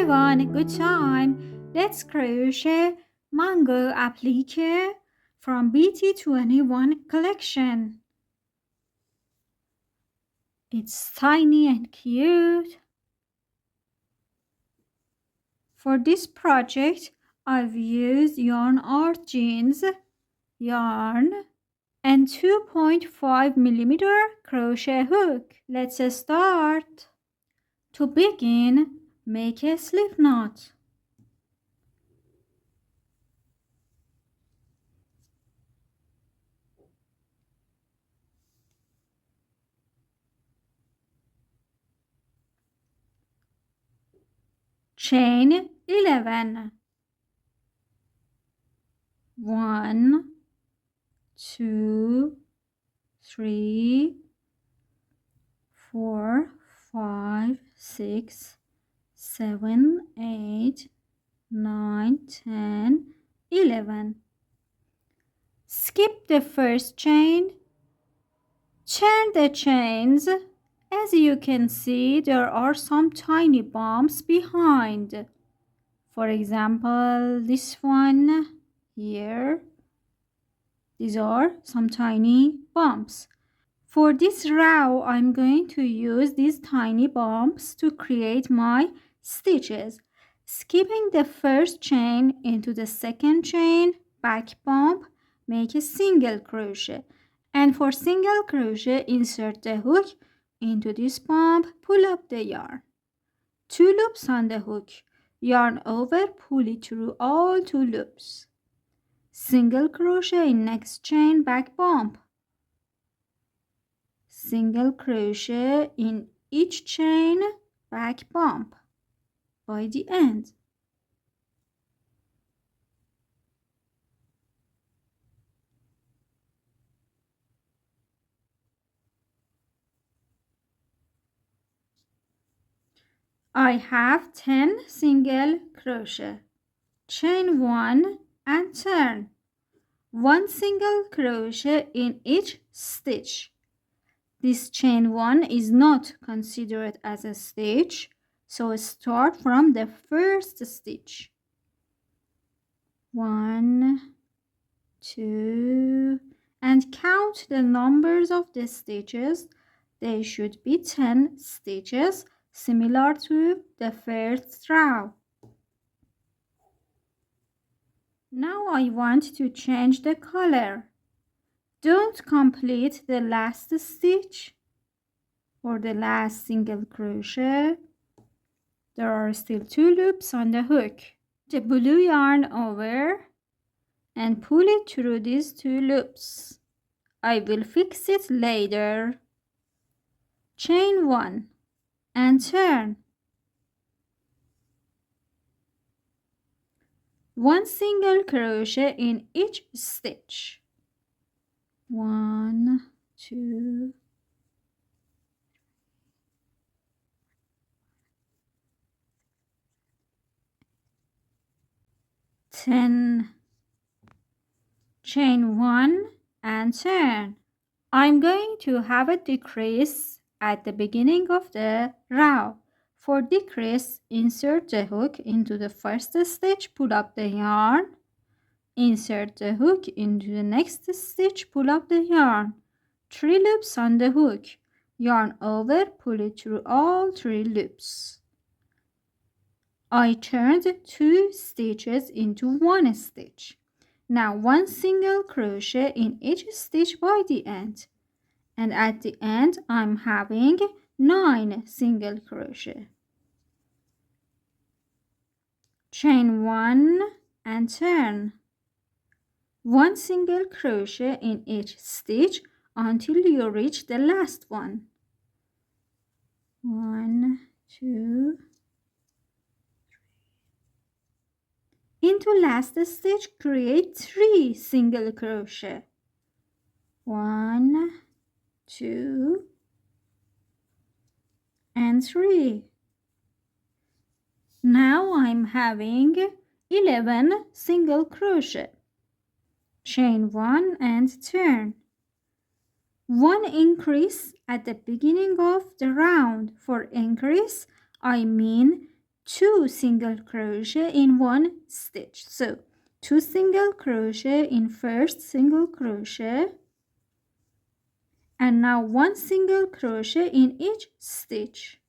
everyone, good time. Let's crochet Mango Applique from Bt21 collection. It's tiny and cute. For this project, I've used yarn art jeans, yarn, and 2.5mm crochet hook. Let's start. To begin, make a slip knot. Chain 11. 1, 2, 3, 4, 5, 6, 7, 8, 9, 10, 11. Skip the first chain. Turn the chains. As you can see, there are some tiny bumps behind. For example, this one here. These are some tiny bumps. For this row, I'm going to use these tiny bumps to create my stitches. Skipping the first chain into the second chain, back bump, make a single crochet. And for single crochet, insert the hook into this bump, pull up the yarn. 2 loops on the hook. Yarn over, pull it through all 2 loops. Single crochet in next chain, back bump. Single crochet in each chain, back bump by the end. I have 10 single crochet. Chain 1 and turn. 1 single crochet in each stitch. This chain 1 is not considered as a stitch, so start from the first stitch. 1, 2, and count the numbers of the stitches. They should be 10 stitches, similar to the first row. Now I want to change the color. Don't complete the last stitch or the last single crochet. There are still 2 loops on the hook. The blue yarn over and pull it through these 2 loops. I will fix it later. Chain 1 and turn. 1 single crochet in each stitch. 1, 2, 10. Chain 1 and turn. I'm going to have a decrease at the beginning of the row. For decrease, insert the hook into the first stitch, pull up the yarn. Insert the hook into the next stitch, pull up the yarn. 3 loops on the hook. Yarn over, pull it through all 3 loops. I turned 2 stitches into 1 stitch. Now 1 single crochet in each stitch by the end. And at the end, I'm having 9 single crochet. Chain 1 and turn. 1 single crochet in each stitch until you reach the last one. 1, 2, 3. Into last stitch, create 3 single crochet. 1, 2, and 3. Now I'm having 11 single crochet. Chain 1 and turn. 1 increase at the beginning of the round. For increase, I mean 2 single crochet in one stitch. So 2 single crochet in first single crochet, and now 1 single crochet in each stitch.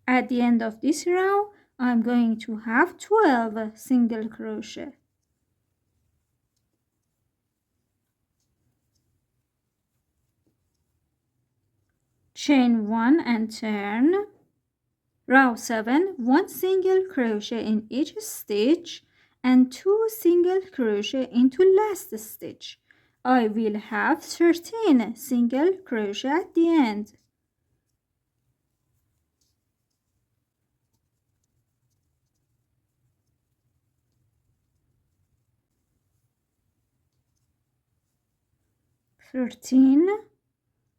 At the end of this row, I'm going to have 12 single crochet. Chain 1 and turn. Row 7, 1 single crochet in each stitch and 2 single crochet into last stitch. I will have 13 single crochet at the end.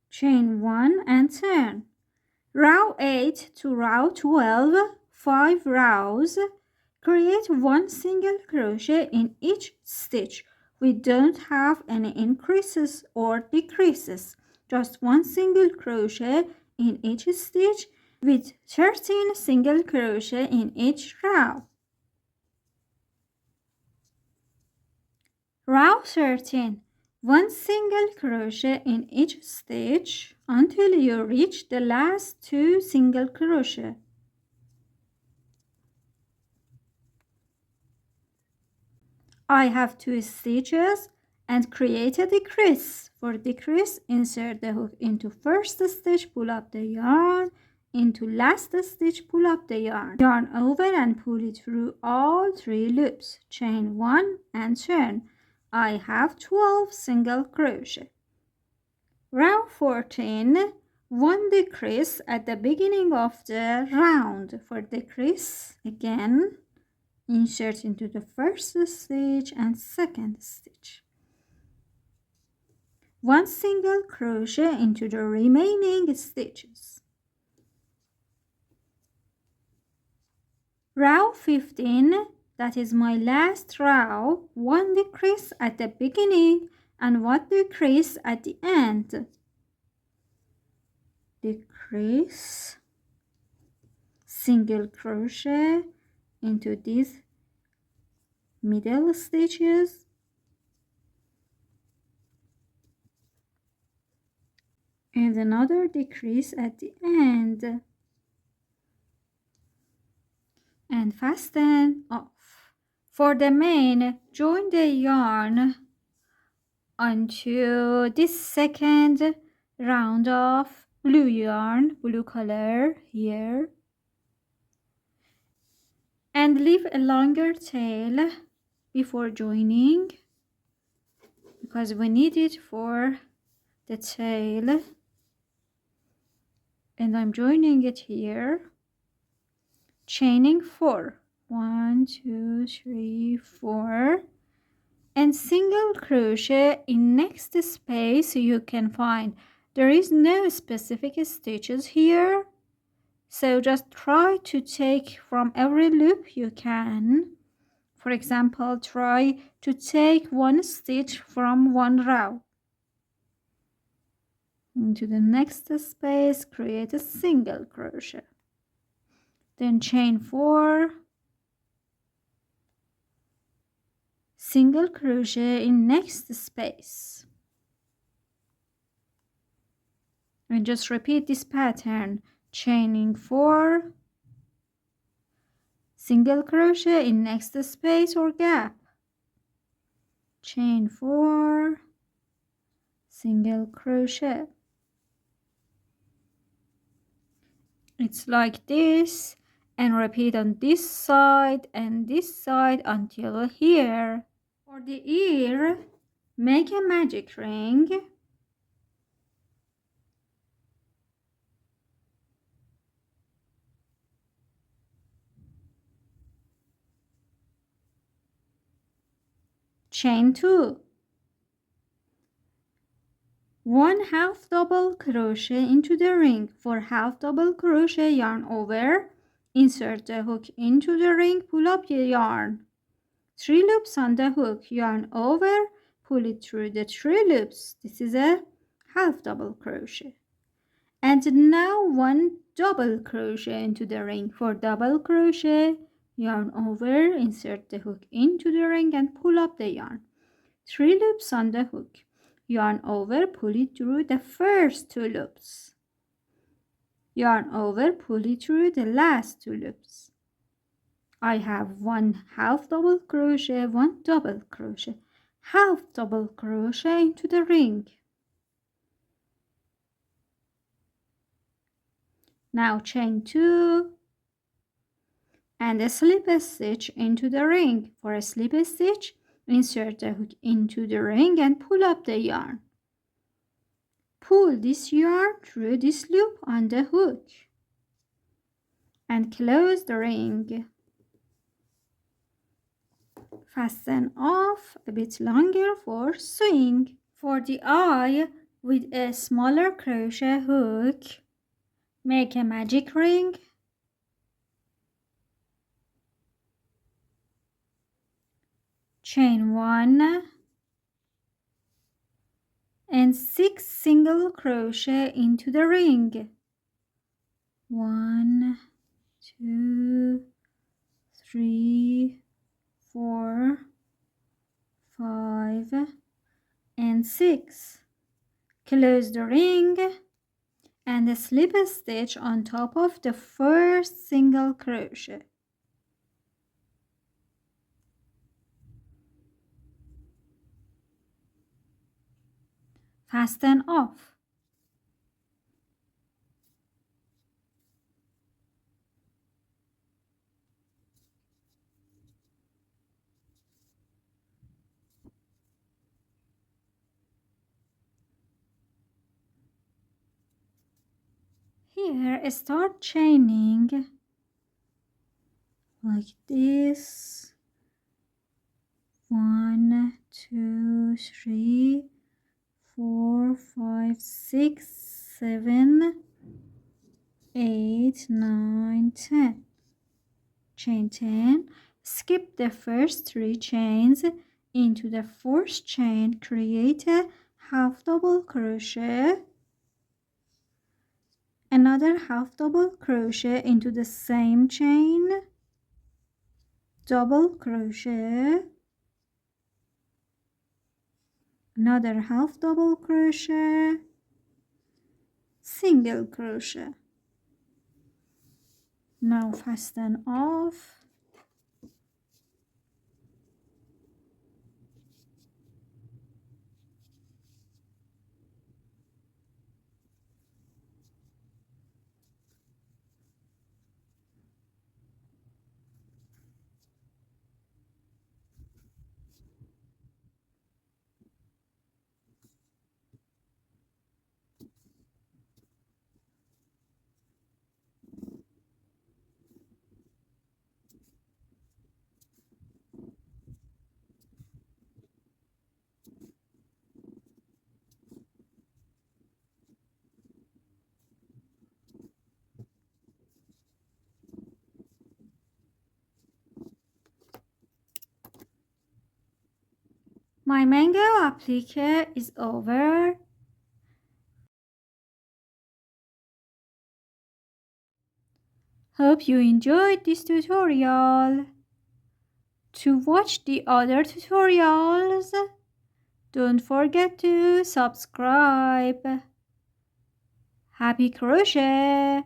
Chain 1 and turn. Row 8 to row 12, 5 rows. Create 1 single crochet in each stitch. We don't have any increases or decreases, just 1 single crochet in each stitch with 13 single crochet in each row. Row 13, 1 single crochet in each stitch until you reach the last 2 single crochet. I have 2 stitches and create a decrease. For decrease, insert the hook into first stitch, pull up the yarn, into last stitch, pull up the yarn. Yarn over and pull it through all 3 loops. Chain 1 and turn. I have 12 single crochet. Row 14, 1 decrease at the beginning of the round. For decrease, again, insert into the first stitch and second stitch. 1 single crochet into the remaining stitches. Row 15, that is my last row, 1 decrease at the beginning and 1 decrease at the end. Decrease, single crochet into these middle stitches, and another decrease at the end, and fasten off. For the main, join the yarn onto this second round of blue yarn, blue color here, and leave a longer tail before joining because we need it for the tail, and I'm joining it here. Chaining 4, 1, 2, 3, 4, and single crochet in next space you can find. There is no specific stitches here, so just try to take from every loop you can. For example, try to take 1 stitch from 1 row. Into the next space, create a single crochet. Then chain 4, single crochet in next space. And just repeat this pattern, chaining 4, single crochet in next space or gap, chain 4, single crochet. It's like this, and repeat on this side and this side until here. For the ear, make a magic ring. Chain 2. 1 half double crochet into the ring. For half double crochet, yarn over, insert the hook into the ring, pull up the yarn. 3 loops on the hook, yarn over, pull it through the 3 loops. This is a half double crochet. And now one double crochet into the ring. For double crochet, yarn over, insert the hook into the ring and pull up the yarn. 3 loops on the hook. Yarn over, pull it through the first 2 loops. Yarn over, pull it through the last 2 loops. I have 1 half double crochet, 1 double crochet, half double crochet into the ring. Now chain 2 and a slip stitch into the ring. For a slip stitch, insert the hook into the ring and pull up the yarn. Pull this yarn through this loop on the hook and close the ring. Fasten off a bit longer for sewing. For the eye, with a smaller crochet hook, make a magic ring. Chain 1 and 6 single crochet into the ring. 1, 2, 3, 4, 5, and 6. Close the ring and a slip stitch on top of the first single crochet. Fasten off. Here, start chaining like this. 1, 2, 3, 4, 5, 6, 7, 8, 9, 10. Chain 10. Skip the first 3 chains. Into the fourth chain, create a half double crochet, another half double crochet into the same chain, double crochet, another half double crochet, single crochet. Now fasten off. My mango applique is over. Hope you enjoyed this tutorial. To watch the other tutorials, don't forget to subscribe. Happy crochet!